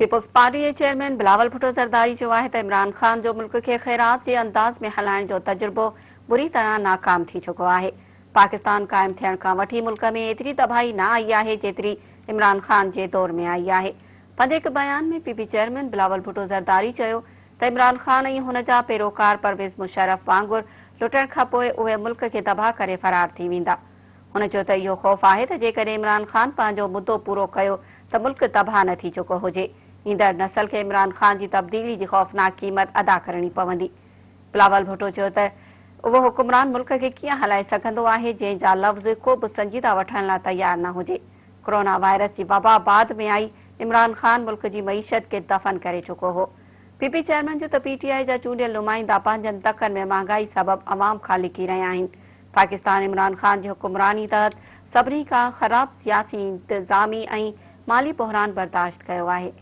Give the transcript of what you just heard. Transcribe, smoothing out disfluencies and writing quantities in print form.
Peoples party जे chairman Balawal Bhutto Zardari चयो आहे त इमरान ख़ान जो मुल्क खे ख़ैरात जे अंदाज़ में हलाइण जो तजुर्बो बुरी तरह नाकाम थी चुको आहे। पाकिस्तान क़ाइम थियण खां वठी मुल्क में एतिरी तबाही न आई आहे जेतिरी इमरान ख़ान जे दौर में आई आहे। पंहिंजे हिकु बयान में पीपी चेयरमैन बलावल भुट्टो ज़रदारी चयो त इमरान ख़ान ऐं हुन जा पैरोकार परवेज़ मुशर्रफ वांगुरु लुटण खां पोइ उहे मुल्क खे तबाह करे फ़रार थी वेंदा। हुन चयो त इहो ख़ौफ़ आहे त जेकॾहिं इमरान ख़ान पंहिंजो मुद्दो पूरो कयो त मुल्क तबाह न थी चुको हुजे। ईंदड़ नस्ल खे इमरान ख़ान जी तब्दीली जी ख़ौफ़नाक क़ीमत अदा करणी पवंदी। बिलावल भुट्टो चयो त उहो हुकुमरान मुल्क खे कीअं हलाए सघंदो आहे जंहिं जा लफ़्ज़ को बि संजीदा वठण लाइ तयारु न हुजे। कोरोना वायरस जी वबा बाद में आई इमरान ख़ान मुल्क जी मईशत खे दफ़न करे चुको हो। पीपी चेयरमैन जो त पीटीआई जा चूंडियल नुमाइंदा पंहिंजनि तकनि में महांगाई सबबु अवाम खां लिकी रहिया आहिनि। पाकिस्तान इमरान ख़ान जी हुकुमरानी तहत सभिनी खां ख़राब सियासी इंतज़ामी ऐं माली बहरान बर्दाश्त कयो आहे।